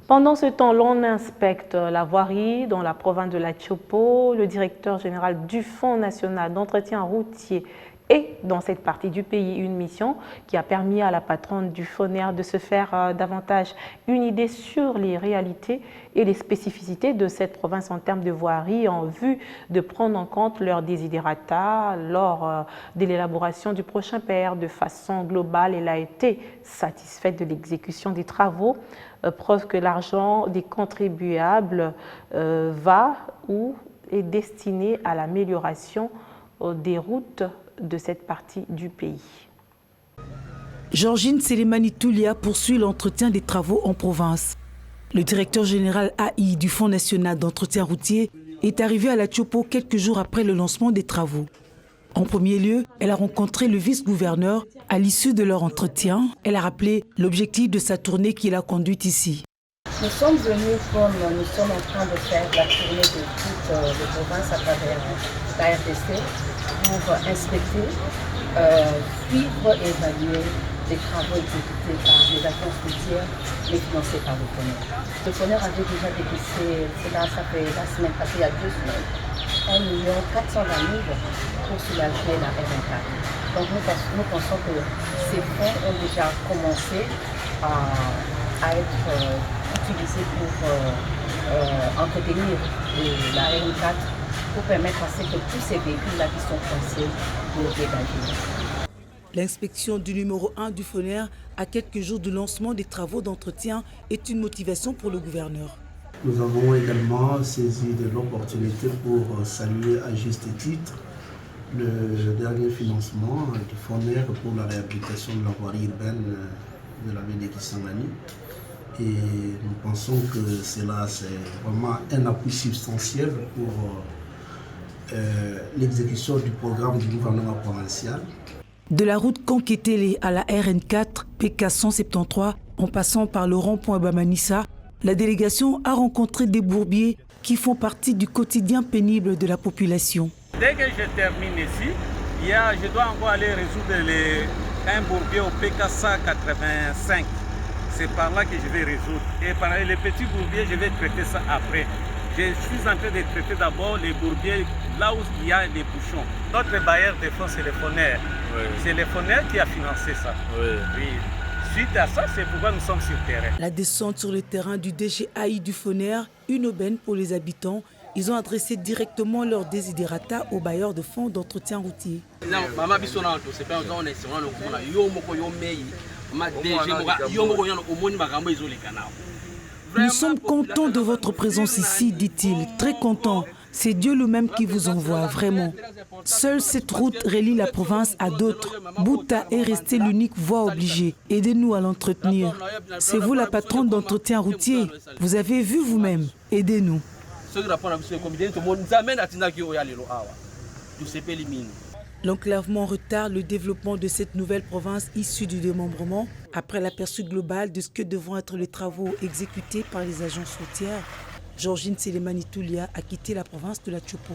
Pendant ce temps, l'on inspecte la voirie dans la province de la Tchopo. Le directeur général du Fonds national d'entretien routier et dans cette partie du pays une mission qui a permis à la patronne du FONER de se faire davantage une idée sur les réalités et les spécificités de cette province en termes de voirie en vue de prendre en compte leurs desiderata lors de l'élaboration du prochain PR. De façon globale, elle a été satisfaite de l'exécution des travaux, preuve que l'argent des contribuables va ou est destiné à l'amélioration des routes de cette partie du pays. Georgine Selemani Toulia poursuit l'entretien des travaux en province. Le directeur général AI du Fonds national d'entretien routier est arrivé à la Tchopo quelques jours après le lancement des travaux. En premier lieu, elle a rencontré le vice-gouverneur. À l'issue de leur entretien, elle a rappelé l'objectif de sa tournée qui l'a conduite ici. Nous sommes venus comme nous sommes en train de faire la tournée de toutes les provinces à travers la RDC pour inspecter, suivre et évaluer les travaux exécutés par les agences routières et financés par le FONER. Le FONER avait déjà décaissé, ça fait la semaine passée, il y a 2 semaines, 1 420 000 pour soulager la RN4. Donc nous pensons que ces fonds ont déjà commencé à être utilisés pour entretenir la RN4 pour permettre à ce que tous ces véhicules-là qui sont coincés nous dégagent. L'inspection du numéro 1 du FONER à quelques jours du lancement des travaux d'entretien est une motivation pour le gouverneur. Nous avons également saisi de l'opportunité pour saluer à juste titre le dernier financement du FONER pour la réhabilitation de la voirie urbaine de la ville de Kisangani. Et nous pensons que cela, c'est vraiment un appui substantiel pour l'exécution du programme du gouvernement provincial. De la route Kanketele à la RN4, PK 173, en passant par le rond-point Bamanissa, la délégation a rencontré des bourbiers qui font partie du quotidien pénible de la population. Dès que je termine ici, je dois encore aller résoudre un bourbier au PK 185. C'est par là que je vais résoudre. Et par les petits bourbiers, je vais traiter ça après. Je suis en train de traiter d'abord les bourbiers là où il y a des bouchons. Notre bailleur de fonds, c'est le FONER. Oui. C'est le FONER qui a financé ça. Oui. Oui. Suite à ça, c'est pourquoi nous sommes sur le terrain. La descente sur le terrain du DGAI du FONER, une aubaine pour les habitants. Ils ont adressé directement leurs desiderata aux bailleurs de fonds d'entretien routier. Nous sommes contents de votre présence ici, dit-il, très contents. C'est Dieu lui-même qui vous envoie, vraiment. Seule cette route relie la province à d'autres. Bouta est restée l'unique voie obligée. Aidez-nous à l'entretenir. C'est vous la patronne d'entretien routier. Vous avez vu vous-même. Aidez-nous. L'enclavement retarde le développement de cette nouvelle province issue du démembrement. Après l'aperçu global de ce que devront être les travaux exécutés par les agences routières, Georgine Selemani Toulia a quitté la province de la Tchopo.